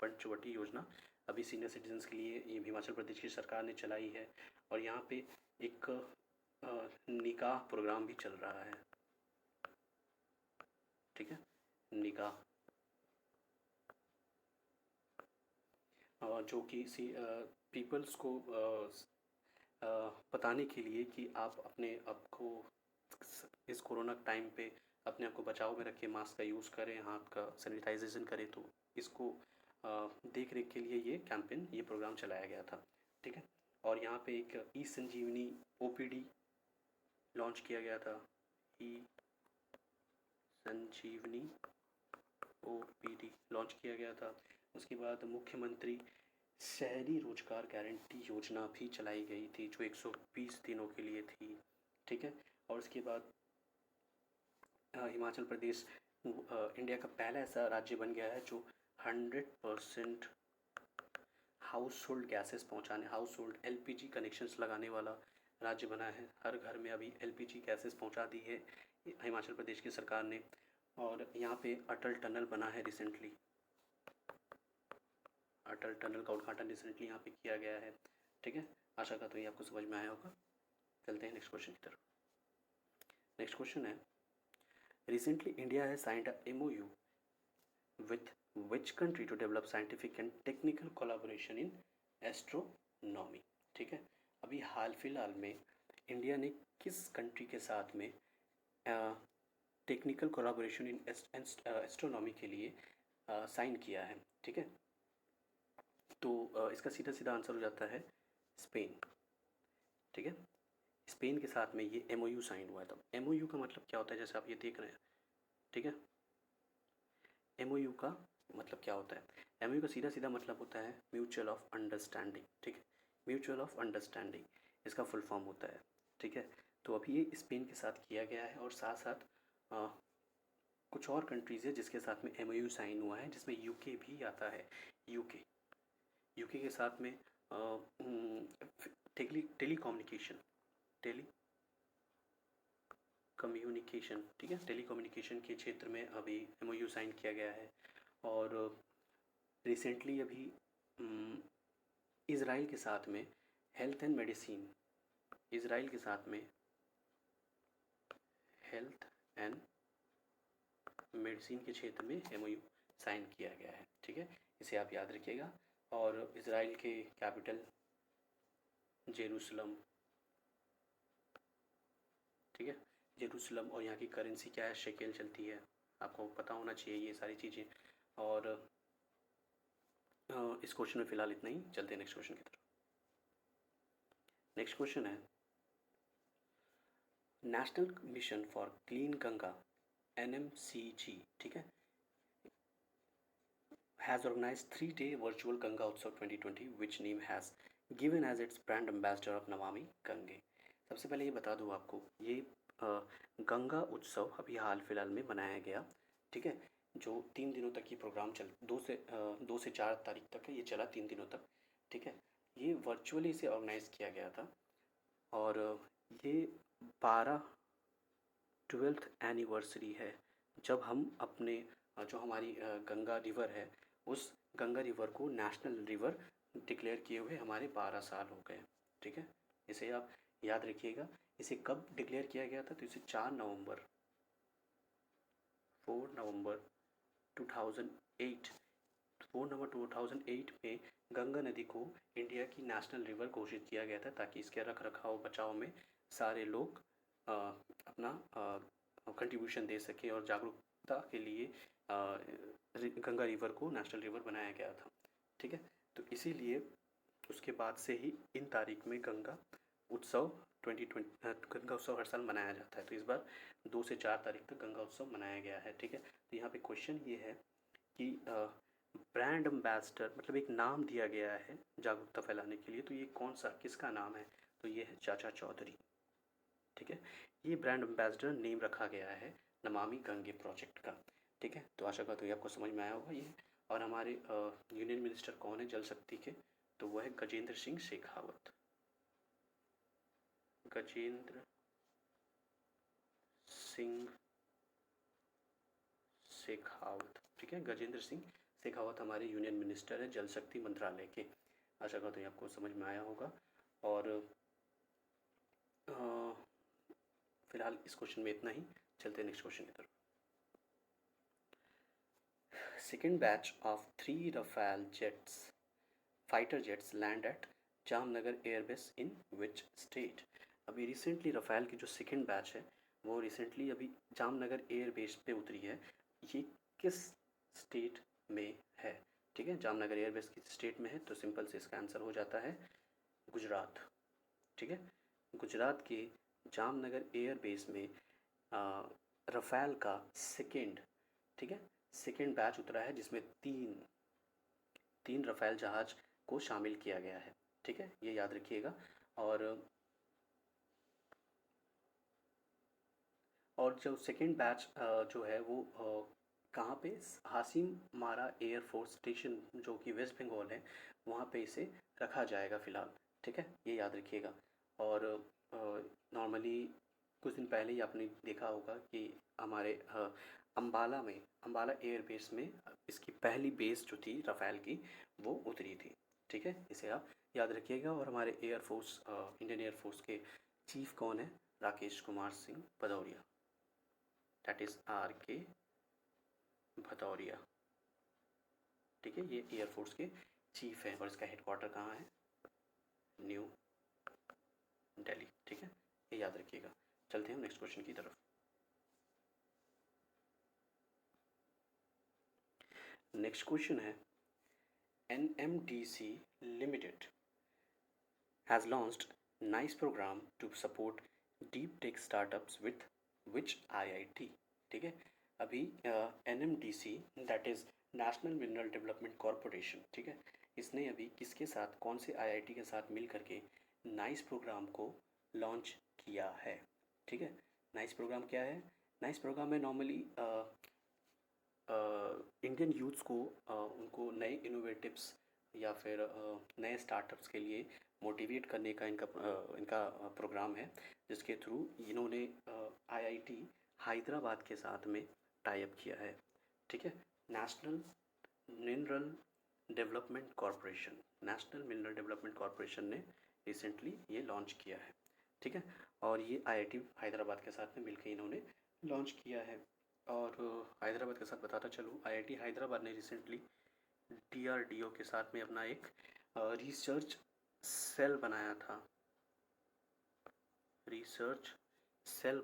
[SPEAKER 1] पंचवटी योजना अभी सीनियर सिटीजन्स के लिए ये हिमाचल प्रदेश की सरकार ने चलाई है। और यहाँ पे एक निकाह प्रोग्राम भी चल रहा है, ठीक है। निकाह जो कि पीपल्स को बताने के लिए कि आप अपने आप को इस कोरोना टाइम पे अपने आप को बचाव में रखें, मास्क का यूज़ करें, हाथ का सैनिटाइजेशन करें। तो इसको देख रेख के लिए ये कैंपेन, ये प्रोग्राम चलाया गया था, ठीक है। और यहाँ पे एक ई संजीवनी ओपीडी लॉन्च किया गया था। ई संजीवनी ओपीडी लॉन्च किया गया था। उसके बाद मुख्यमंत्री शहरी रोजगार गारंटी योजना भी चलाई गई थी, जो 120 दिनों के लिए थी, ठीक है। और उसके बाद हिमाचल प्रदेश इंडिया का पहला ऐसा राज्य बन गया है जो 100% हाउस होल्ड गैसेस पहुँचाने, हाउस होल्ड एलपीजी कनेक्शंस लगाने वाला राज्य बना है। हर घर में अभी एलपीजी गैसेस पहुँचा दी है हिमाचल प्रदेश की सरकार ने। और यहाँ पे अटल टनल बना है रिसेंटली, अटल टनल का उद्घाटन रिसेंटली यहाँ पे किया गया है, ठीक है। आशा करता हूँ ये आपको समझ में आया होगा। चलते हैं नेक्स्ट क्वेश्चन की तरफ। नेक्स्ट क्वेश्चन है, recently India has signed a MOU with which country to develop scientific and technical collaboration in astronomy, ठीक है। अभी हाल फिलहाल में इंडिया ने किस कंट्री के साथ में टेक्निकल कोलाबोरेशन इन एस्ट्रोनॉमी के लिए साइन किया है, ठीक है। तो इसका सीधा सीधा आंसर हो जाता है स्पेन, ठीक है। स्पेन के साथ में ये MOU साइन हुआ है। तब MOU का मतलब क्या होता है, जैसे आप ये देख रहे हैं, ठीक है। MOU का मतलब क्या होता है? MOU का सीधा सीधा मतलब होता है म्यूचुअल ऑफ अंडरस्टैंडिंग, ठीक है। म्यूचुअल ऑफ अंडरस्टैंडिंग इसका फुल फॉर्म होता है, ठीक है। तो अभी ये स्पेन के साथ किया गया है, और साथ साथ कुछ और कंट्रीज़ है जिसके साथ में MOU साइन हुआ है, जिसमें UK भी आता है। यूके के साथ में टेली कम्युनिकेशन, ठीक है, टेली कम्युनिकेशन के क्षेत्र में अभी MOU साइन किया गया है। और रिसेंटली अभी इज़राइल के साथ में हेल्थ एंड मेडिसिन, इज़राइल के साथ में हेल्थ एंड मेडिसिन के क्षेत्र में MOU साइन किया गया है, ठीक है। इसे आप याद रखिएगा। और इज़राइल के कैपिटल जेरूसलम, ठीक है, जेरूसलम। और यहाँ की करेंसी क्या है? शेकेल चलती है, आपको पता होना चाहिए ये सारी चीज़ें। और इस क्वेश्चन में फ़िलहाल इतना ही। चलते हैं नेक्स्ट क्वेश्चन की तरफ। नेक्स्ट क्वेश्चन है, national mission for clean Ganga NMCG, ठीक है, has organized 3-day virtual Ganga Utsav 2020 which name has given as its brand ambassador of Namami Gange। सबसे पहले ये बता दूँ आपको, ये गंगा उत्सव अभी हाल फिलहाल में मनाया गया, ठीक है, जो 3 दिनों तक ये प्रोग्राम 2 से 4 तारीख तक है, ये चला 3 दिनों तक, ठीक है। ये वर्चुअली इसे ऑर्गेनाइज़ किया गया था। और ये 12th एनिवर्सरी है जब हम अपने जो हमारी गंगा रिवर है, उस गंगा रिवर को नेशनल रिवर डिक्लेयर किए हुए हमारे 12 साल हो गए। ठीक है, इसे आप याद रखिएगा। इसे कब डिक्लेयर किया गया था? तो इसे 4 नवंबर 2008 में गंगा नदी को इंडिया की नेशनल रिवर घोषित किया गया था, ताकि इसके रख रखाव बचाव में सारे लोग अपना कंट्रीब्यूशन दे सकें और जागरूकता के लिए गंगा रिवर को नेशनल रिवर बनाया गया था। ठीक है, तो इसीलिए उसके बाद से ही इन तारीख में गंगा उत्सव 2020 गंगा उत्सव हर साल मनाया जाता है। तो इस बार 2 से 4 तारीख तक गंगा उत्सव मनाया गया है। ठीक है, तो यहाँ पे क्वेश्चन ये है कि ब्रांड एम्बेसडर मतलब एक नाम दिया गया है जागरूकता फैलाने के लिए, तो ये कौन सा किसका नाम है? तो ये है चाचा चौधरी। ठीक है, ये ब्रांड एम्बेसडर नेम रखा गया है नमामि गंगे प्रोजेक्ट का। ठीक है, तो आशा करता हूँ ये आपको समझ में आया होगा ये। और हमारे यूनियन मिनिस्टर कौन है जल शक्ति के? तो वो है गजेंद्र सिंह शेखावत। गजेंद्र सिंह शेखावत। ठीक है, गजेंद्र सिंह शेखावत हमारे यूनियन मिनिस्टर है जल शक्ति मंत्रालय के। आशा करता हूँ आपको समझ में आया होगा। और फिलहाल इस क्वेश्चन में इतना ही। चलते हैं नेक्स्ट क्वेश्चन की तरफ। Second batch of 3 Rafale jets fighter jets land at Jamnagar airbase in which state? अभी रिसेंटली रफ़ाल की जो सेकेंड बैच है वो रिसेंटली अभी जामनगर एयरबेस पे उतरी है। ये किस स्टेट में है? ठीक है, जामनगर एयरबेस किस स्टेट में है? तो सिंपल से इसका आंसर हो जाता है गुजरात। ठीक है, गुजरात के जामनगर एयरबेस में रफ़ाल का सेकेंड, ठीक है, सेकेंड बैच उतरा है, जिसमें तीन रफ़ाल जहाज़ को शामिल किया गया है। ठीक है, ये याद रखिएगा। और जो सेकेंड बैच जो है वो कहाँ पे? हासिम मारा एयरफोर्स स्टेशन जो कि वेस्ट बंगाल है, वहाँ पे इसे रखा जाएगा फ़िलहाल। ठीक है, ये याद रखिएगा। और नॉर्मली कुछ दिन पहले ही आपने देखा होगा कि हमारे अम्बाला एयरबेस में इसकी पहली बेस जो थी रफ़ाल की वो उतरी थी। ठीक है, इसे आप याद रखिएगा। और हमारे एयरफोर्स इंडियन एयरफोर्स के चीफ कौन है? Rakesh Kumar Singh Bhadauria, that is RK Bhadauria. ठीक है, ये एयरफोर्स के चीफ हैं और इसका हेडक्वार्टर कहाँ है? न्यू दिल्ली। ठीक है, ये याद रखिएगा। चलते हैं हम नेक्स्ट क्वेश्चन की तरफ। नेक्स्ट क्वेश्चन है NMDC Limited has launched NICE program to support deep tech startups with which IIT? ठीक है, अभी NMDC that is national mineral development corporation, ठीक है, इसने अभी किसके साथ, कौन से IIT के साथ मिल करके नाइस प्रोग्राम को लॉन्च किया है? ठीक है, नाइस प्रोग्राम क्या है? नाइस प्रोग्राम में नॉर्मली इंडियन यूथ्स को उनको नए इनोवेटिव्स या फिर नए स्टार्टअप्स के लिए मोटिवेट करने का इनका प्रोग्राम है, जिसके थ्रू इन्होंने IIT हैदराबाद के साथ में टाई अप किया है। ठीक है, नेशनल मिनरल डेवलपमेंट कॉरपोरेशन ने रिसेंटली ये लॉन्च किया है। ठीक है, और ये IIT हैदराबाद के साथ में मिलकर इन्होंने लॉन्च किया है। और हैदराबाद के साथ बताता चलूँ, IIT हैदराबाद ने रिसेंटली DRDO के साथ में अपना एक रिसर्च सेल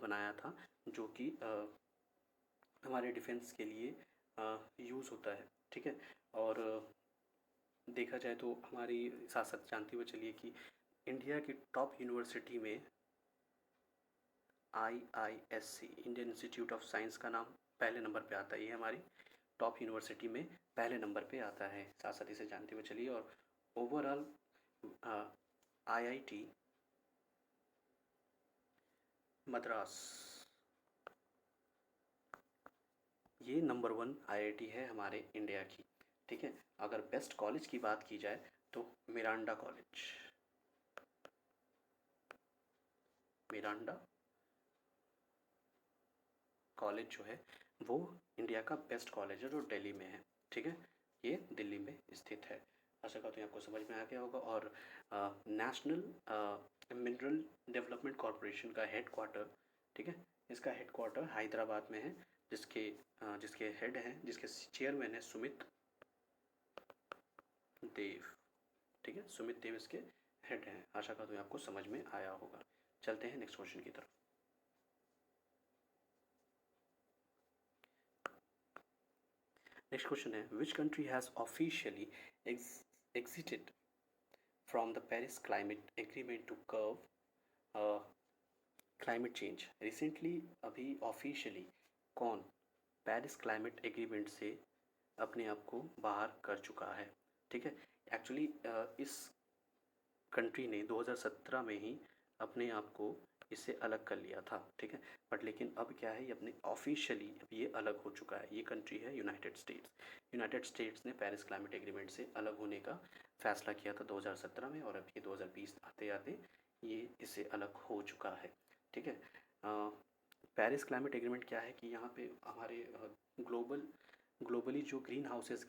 [SPEAKER 1] बनाया था जो कि हमारे डिफेंस के लिए यूज़ होता है। ठीक है, और देखा जाए तो हमारी साथ साथ जानते हुए चलिए कि इंडिया की टॉप यूनिवर्सिटी में IISc Indian institute of science का नाम पहले नंबर पे आता है। ये हमारी टॉप यूनिवर्सिटी में पहले नंबर पे आता है, साथ साथ इसे जानते हुए चलिए। और ओवरऑल IIT मद्रास ये नंबर 1 IIT है हमारे इंडिया की। ठीक है, अगर बेस्ट कॉलेज की बात की जाए तो मिरांडा कॉलेज, मिरांडा कॉलेज जो है वो इंडिया का बेस्ट कॉलेज है जो दिल्ली में है, ठीक है, ये दिल्ली में स्थित है। आशा करता हूँ आपको समझ में आ गया होगा। और नेशनल मिनरल डेवलपमेंट कॉरपोरेशन का हेड क्वार्टर, ठीक है, इसका हेड क्वार्टर हैदराबाद में है, जिसके हेड हैं, जिसके चेयरमैन है सुमित देव, ठीक है, सुमित देव इसके हेड हैं। आशा करता हूँ आपको समझ में आया होगा। चलते हैं नेक्स्ट क्वेश्चन की तरफ। नेक्स्ट क्वेश्चन है, which country has officially exited from the Paris Climate Agreement to curb climate change. Recently अभी ऑफिशियली कौन पेरिस क्लाइमेट एग्रीमेंट से अपने आप को बाहर कर चुका है, ठीक है। एक्चुअली इस कंट्री ने 2017 में ही अपने आप को इससे अलग कर लिया था, ठीक है, बट लेकिन अब क्या है, ये अपने ऑफिशियली अब ये अलग हो चुका है। ये कंट्री है यूनाइटेड स्टेट्स। यूनाइटेड स्टेट्स ने पेरिस क्लाइमेट एग्रीमेंट से अलग होने का फैसला किया था 2017 में, और अब ये 2020 आते आते ये इससे अलग हो चुका है, ठीक है। पेरिस क्लाइमेट एग्रीमेंट क्या है कि यहाँ पे हमारे ग्लोबली जो ग्रीन हाउसेस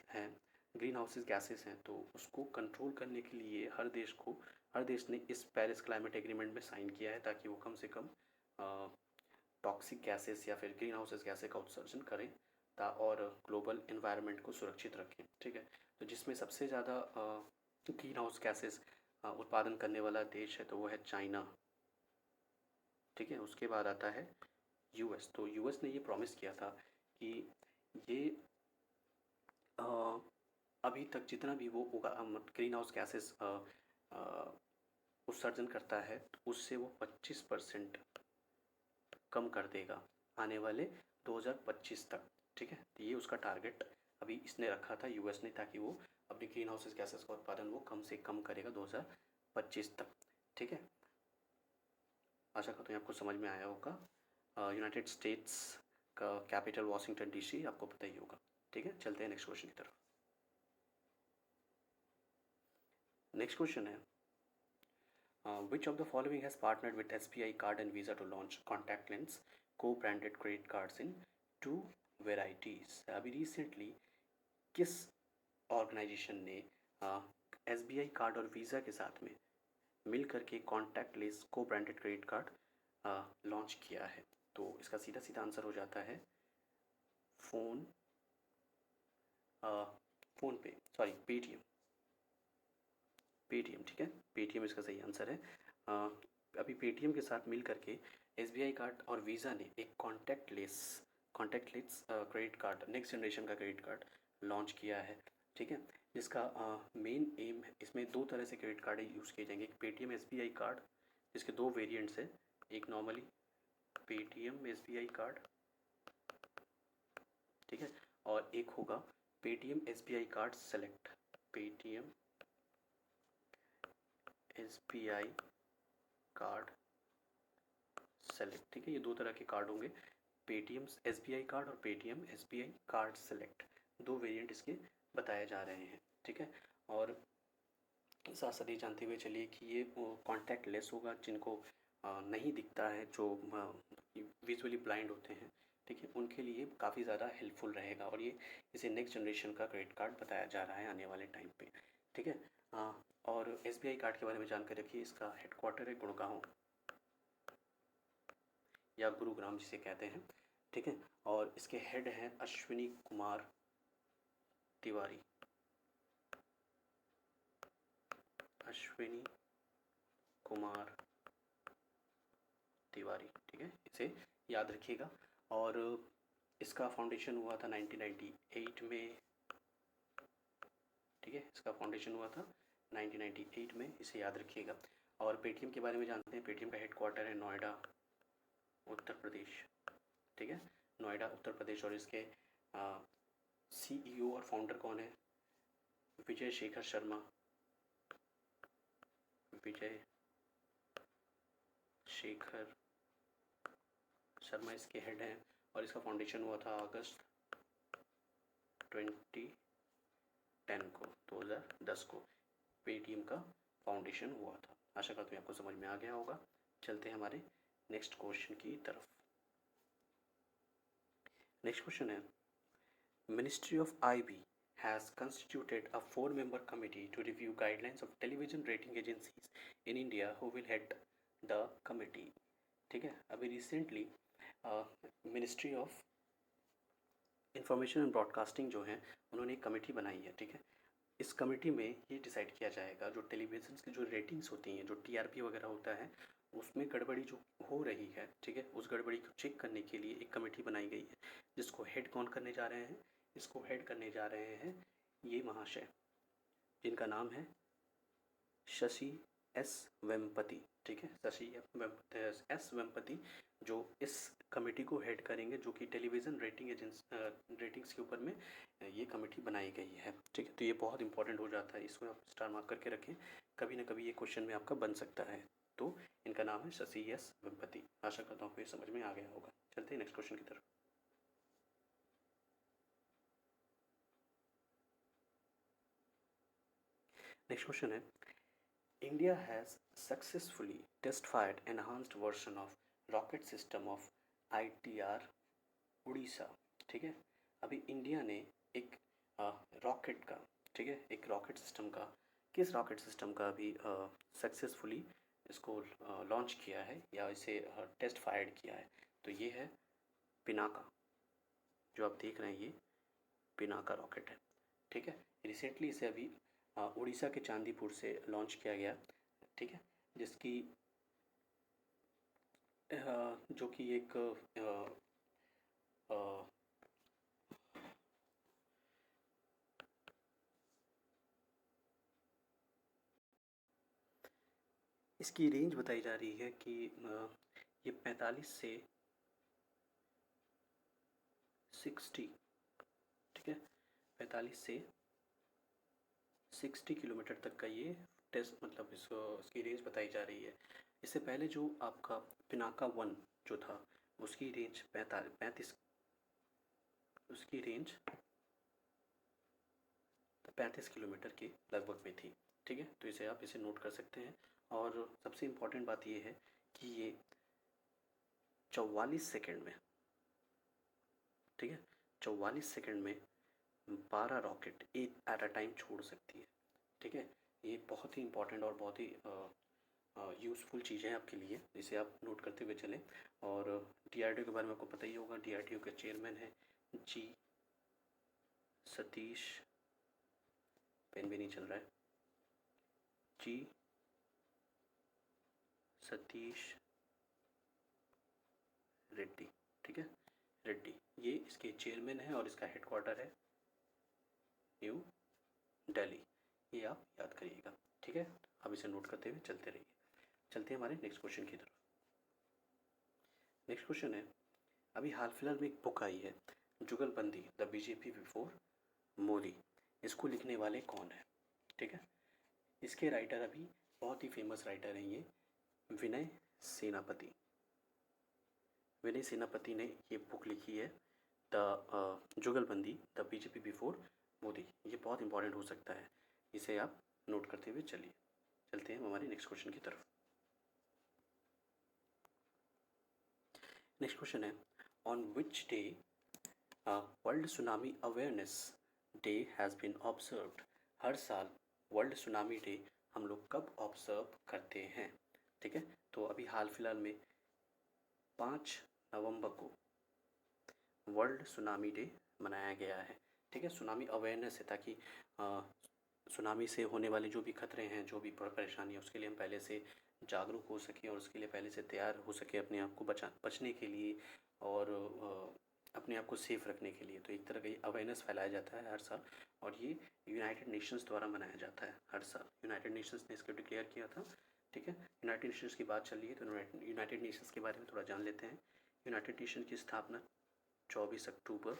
[SPEAKER 1] गैसेस हैं, तो उसको कंट्रोल करने के लिए हर देश ने इस पेरिस क्लाइमेट एग्रीमेंट में साइन किया है, ताकि वो कम से कम टॉक्सिक गैसेस या फिर ग्रीन हाउसेस गैसेस का उत्सर्जन करें और ग्लोबल इन्वायरमेंट को सुरक्षित रखें, ठीक है। तो जिसमें सबसे ज़्यादा ग्रीन हाउस गैसेस उत्पादन करने वाला देश है तो वो है चाइना, ठीक है। उसके बाद आता है यूएस। तो यूएस ने ये प्रॉमिस किया था कि ये अभी तक जितना भी वो ग्रीन हाउस गैसेस उत्सर्जन करता है, तो उससे वो 25% कम कर देगा आने वाले 2025 तक, ठीक है। तो ये उसका टारगेट अभी इसने रखा था यूएस ने, ताकि वो अपनी ग्रीन हाउस गैसेस का उत्पादन वो कम से कम करेगा 2025 तक, ठीक है। आशा करता हूँ आपको समझ में आया होगा। यूनाइटेड स्टेट्स का कैपिटल वाशिंगटन डीसी आपको पता ही होगा, ठीक है। चलते हैं नेक्स्ट क्वेश्चन की तरफ। नेक्स्ट क्वेश्चन है, which of the following has partnered with SBI Card and Visa to launch contact lens co-branded credit cards in 2 varieties? अभी रिसेंटली किस ऑर्गेनाइजेशन ने SBI कार्ड और वीज़ा के साथ में मिल करके कॉन्टैक्ट लेस को ब्रांडेड क्रेडिट कार्ड लॉन्च किया है? तो इसका सीधा सीधा आंसर हो जाता है फ़ोन पे, सॉरी पेटीएम, ठीक है, पेटीएम इसका सही आंसर है। अभी पेटीएम के साथ मिल करके एसबीआई कार्ड और वीज़ा ने एक contactless credit card, next generation का क्रेडिट कार्ड लॉन्च किया है, ठीक है, जिसका मेन एम है, इसमें दो तरह से क्रेडिट कार्ड यूज़ किए जाएंगे। एक पेटीएम एसबीआई कार्ड, जिसके दो वेरिएंट्स हैं, एक नॉर्मली पेटीएम एसबीआई कार्ड, ठीक है, और एक होगा Paytm SBI card select, Paytm SBI card select, ठीक है। ये दो तरह के कार्ड होंगे, पेटीएम एसबीआई कार्ड और पेटीएम एसबीआई कार्ड सेलेक्ट, दो वेरिएंट इसके बताए जा रहे हैं, ठीक है। और साथ साथ ये जानते हुए चलिए कि ये कॉन्टैक्ट लेस होगा, जिनको नहीं दिखता है, जो विजुअली ब्लाइंड होते हैं, ठीक है, उनके लिए काफ़ी ज़्यादा हेल्पफुल रहेगा, और ये इसे नेक्स्ट जनरेशन का क्रेडिट कार्ड बताया जा रहा है आने वाले टाइम पे, ठीक है। और एसबीआई कार्ड के बारे में जानकारी रखिए, इसका हेडक्वार्टर है गुड़गांव या गुरुग्राम जिसे कहते हैं, ठीक है। और इसके हेड हैं अश्विनी कुमार तिवारी, अश्विनी कुमार तिवारी, ठीक है, इसे याद रखिएगा। और इसका फाउंडेशन हुआ था 1998 में, ठीक है, इसका फाउंडेशन हुआ था 1998 में, इसे याद रखिएगा। और पेटीएम के बारे में जानते हैं, पेटीएम का हेडक्वार्टर है नोएडा उत्तर प्रदेश, ठीक है, नोएडा उत्तर प्रदेश। और इसके सीईओ और फाउंडर कौन है? विजय शेखर शर्मा, विजय शेखर शर्मा इसके हेड हैं, और इसका फाउंडेशन हुआ था अगस्त 2010 को पेटीएम का फाउंडेशन हुआ था। आशा करता हूँ आपको समझ में आ गया होगा। चलते हैं हमारे नेक्स्ट क्वेश्चन की तरफ। नेक्स्ट क्वेश्चन है, Ministry of IB has constituted a four-member committee to review guidelines of television rating agencies in India. Who will head the committee? ठीक है, अभी recently ministry of information and broadcasting जो है उन्होंने एक कमेटी बनाई है। ठीक है, इस कमेटी में ये डिसाइड किया जाएगा जो टेलीविज़न की जो रेटिंग्स होती हैं, जो टीआरपी वगैरह होता है, उसमें गड़बड़ी जो हो रही है, ठीक है, उस गड़बड़ी को चेक करने के लिए एक कमेटी बनाई गई है, जिसको हेड कौन करने जा रहे हैं? इसको हेड करने जा रहे हैं ये महाशय, जिनका नाम है शशि एस वेम्पति। ठीक है, शशि एस वेम्पति जो इस कमेटी को हेड करेंगे, जो कि टेलीविज़न रेटिंग्स के ऊपर में ये कमेटी बनाई गई है। ठीक है, तो ये बहुत इंपॉर्टेंट हो जाता है, इसको आप स्टार मार्क करके रखें, कभी ना कभी ये क्वेश्चन में आपका बन सकता है। तो इनका नाम है शशि एस वेम्पति। आशा करता हूँ ये समझ में आ गया होगा। चलते हैं नेक्स्ट क्वेश्चन की तरफ। नेक्स्ट क्वेश्चन है, India has successfully test-fired enhanced version of rocket system of ITR Orissa. ठीक है, अभी इंडिया ने एक रॉकेट का, ठीक है, एक रॉकेट सिस्टम का, किस रॉकेट सिस्टम का अभी सक्सेसफुली इसको लॉन्च किया है या इसे टेस्ट फायर्ड किया है? तो ये है पिनाका, जो आप देख रहे हैं ये पिनाका रॉकेट है। ठीक है, रिसेंटली इसे अभी उड़ीसा के चांदीपुर से लॉन्च किया गया। ठीक है, जिसकी जो कि एक इसकी रेंज बताई जा रही है कि ये 45 से 60, ठीक है, 45 से 60 किलोमीटर तक का ये टेस्ट, मतलब इसकी रेंज बताई जा रही है। इससे पहले जो आपका पिनाका 1 जो था उसकी रेंज 35, उसकी रेंज 35 किलोमीटर के लगभग में थी। ठीक है, तो इसे आप इसे नोट कर सकते हैं। और सबसे इम्पॉर्टेंट बात ये है कि ये 44 सेकेंड में, ठीक है, 44 सेकेंड में 12 रॉकेट एक एट अ टाइम छोड़ सकती है। ठीक है, ये बहुत ही इंपॉर्टेंट और बहुत ही यूज़फुल चीज़ है आपके लिए, इसे आप नोट करते हुए चलें। और डीआरडीओ के बारे में आपको पता ही होगा, डीआरडीओ के चेयरमैन हैं जी सतीश, पेन भी नहीं चल रहा है, जी सतीश रेड्डी। ठीक है, रेड्डी ये इसके चेयरमैन है और इसका हेडक्वार्टर है न्यू दिल्ली। ये आप याद करिएगा। ठीक है, अब इसे नोट करते हुए चलते रहिए। चलते हैं हमारे नेक्स्ट क्वेश्चन की तरफ। नेक्स्ट क्वेश्चन है, अभी हाल फिलहाल में एक बुक आई है, जुगलबंदी द बीजेपी बिफोर मोदी। इसको लिखने वाले कौन है? ठीक है, इसके राइटर अभी बहुत ही फेमस राइटर हैं ये विनय सेनापति। विनय सेनापति ने ये बुक लिखी है द जुगलबंदी द बीजेपी बिफोर मोदी। ये बहुत इंपॉर्टेंट हो सकता है, इसे आप नोट करते हुए चलिए। चलते हैं हमारे नेक्स्ट क्वेश्चन की तरफ। नेक्स्ट क्वेश्चन है, on which day world tsunami awareness day has been observed. हर साल वर्ल्ड सुनामी डे हम लोग कब ऑब्जर्व करते हैं? ठीक है, तो अभी हाल फिलहाल में 5 नवंबर को वर्ल्ड सुनामी डे मनाया गया है। ठीक है, सुनामी अवेयरनेस है, ताकि सुनामी से होने वाले जो भी खतरे हैं, जो भी परेशानी है, उसके लिए हम पहले से जागरूक हो सकें और उसके लिए पहले से तैयार हो सके अपने आप को बचने के लिए और अपने आप को सेफ रखने के लिए। तो एक तरह का ये अवेयरनेस फैलाया जाता है हर साल, और ये यूनाइटेड नेशंस द्वारा मनाया जाता है हर साल। यूनाइटेड नेशंस ने इसको डिक्लेयर किया था। ठीक है, यूनाइटेड नेशंस की बात चल रही है तो यूनाइटेड नेशंस के बारे में थोड़ा जान लेते हैं। यूनाइटेड नेशन की स्थापना 24 अक्टूबर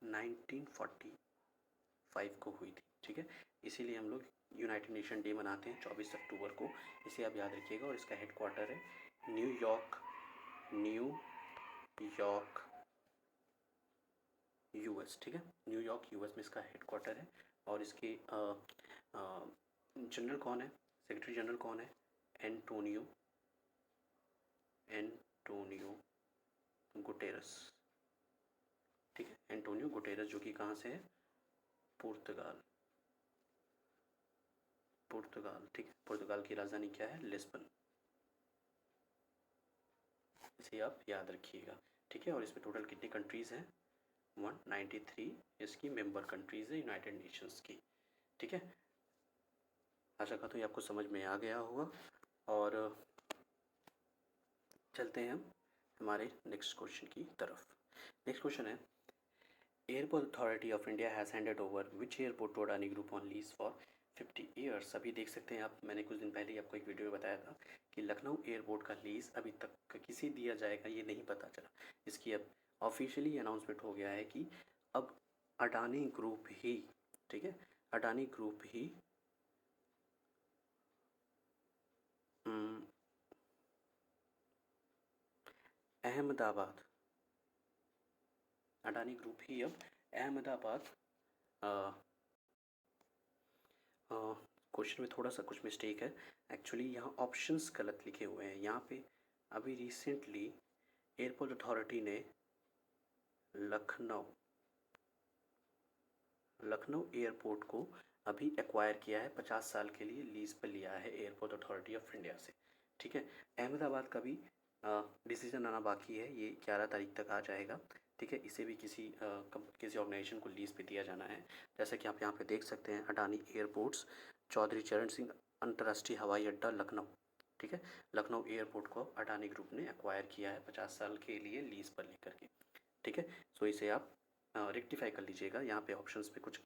[SPEAKER 1] 1945 को हुई थी। ठीक है, इसीलिए हम लोग यूनाइटेड नेशन डे मनाते हैं 24 अक्टूबर को। इसे आप याद रखिएगा। और इसका हेडक्वार्टर है न्यूयॉर्क यूएस। ठीक है, न्यूयॉर्क यूएस में इसका हेडक्वार्टर है। और इसके जनरल कौन है, सेक्रेटरी जनरल कौन है? एंटोनियो एंटोनियो गुटेरस, ठीक है, एंटोनियो गुटेरस, जो कि कहाँ से है, पुर्तगाल, पुर्तगाल, ठीक है। पुर्तगाल की राजधानी क्या है, लिस्बन, इसे आप याद रखिएगा, ठीक है। और इसमें टोटल कितनी कंट्रीज़ हैं, 193 इसकी मेंबर कंट्रीज़ है यूनाइटेड नेशंस की, ठीक है। आशा करता हूँ ये आपको समझ में आ गया होगा। और चलते हैं हम हमारे नेक्स्ट क्वेश्चन की तरफ। नेक्स्ट क्वेश्चन है, airport authority of India has handed over which airport to Adani group on lease for 50 years. अभी देख सकते हैं आप, मैंने कुछ दिन पहले ही आपको एक वीडियो में बताया था कि लखनऊ एयरपोर्ट का लीज़ अभी तक किसे दिया जाएगा ये नहीं पता चला। इसकी अब ऑफिशियली अनाउंसमेंट हो गया है कि अब अडानी ग्रुप ही, ठीक है, अडानी ग्रुप ही अहमदाबाद, अडानी ग्रुप ही अब अहमदाबाद, क्वेश्चन में थोड़ा सा कुछ मिस्टेक है एक्चुअली, यहाँ ऑप्शंस गलत लिखे हुए हैं। यहाँ पे अभी रिसेंटली एयरपोर्ट अथॉरिटी ने लखनऊ एयरपोर्ट को अभी एक्वायर किया है, 50 साल के लिए लीज़ पर लिया है एयरपोर्ट अथॉरिटी ऑफ इंडिया से, ठीक है। अहमदाबाद का भी डिसीजन आना बाकी है, ये 11 तारीख तक आ जाएगा, ठीक है। इसे भी किसी ऑर्गेनाइजेशन को लीज़ पे दिया जाना है। जैसे कि आप यहाँ पे देख सकते हैं, अडानी एयरपोर्ट्स, चौधरी चरण सिंह अंतर्राष्ट्रीय हवाई अड्डा लखनऊ, ठीक है। लखनऊ एयरपोर्ट को अडानी ग्रुप ने एक्वायर किया है 50 साल के लिए लीज़ पर लेकर के, ठीक है। सो इसे आप रेक्टिफाई कर लीजिएगा, यहाँ पे ऑप्शंस पे कुछ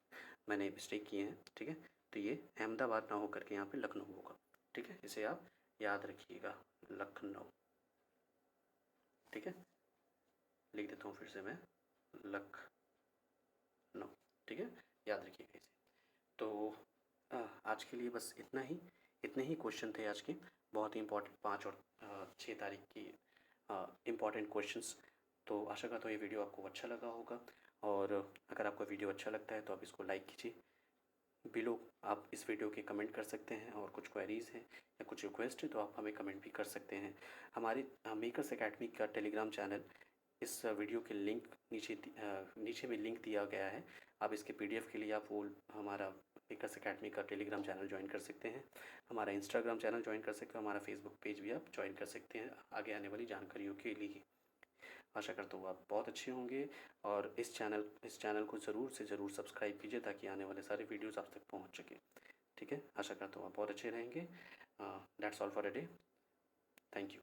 [SPEAKER 1] मैंने मिस्टेक किए हैं, ठीक है। तो ये अहमदाबाद ना हो करके यहाँ पे लखनऊ होगा, ठीक है। इसे आप याद रखिएगा, लखनऊ, ठीक है। लिख देता हूँ फिर से मैं, लखनऊ, ठीक है, याद रखिएगा इसे। तो आज के लिए बस इतने ही क्वेश्चन थे आज के, बहुत ही इंपॉर्टेंट 5 और 6 तारीख की इम्पॉर्टेंट क्वेश्चंस। तो आशा करता हूँ ये वीडियो आपको अच्छा लगा होगा, और अगर आपको वीडियो अच्छा लगता है तो आप इसको लाइक कीजिए। बिलो आप इस वीडियो के कमेंट कर सकते हैं, और कुछ क्वेरीज़ हैं या कुछ रिक्वेस्ट है तो आप हमें कमेंट भी कर सकते हैं। हमारे मेकर्स एकेडमी का टेलीग्राम चैनल, इस वीडियो के लिंक नीचे में लिंक दिया गया है। आप इसके पीडीएफ के लिए आप वो हमारा मेकर्स एकेडमी का टेलीग्राम चैनल ज्वाइन कर सकते हैं, हमारा इंस्टाग्राम चैनल ज्वाइन कर सकते हैं, हमारा फेसबुक पेज भी आप ज्वाइन कर सकते हैं आगे आने वाली जानकारियों के लिए। आशा करता हूँ आप बहुत अच्छे होंगे, और इस चैनल को ज़रूर से ज़रूर सब्सक्राइब कीजिए ताकि आने वाले सारे वीडियोज़ आप तक पहुँच सके, ठीक है। आशा करता हूँ आप बहुत अच्छे रहेंगे। That's all for a day, thank you.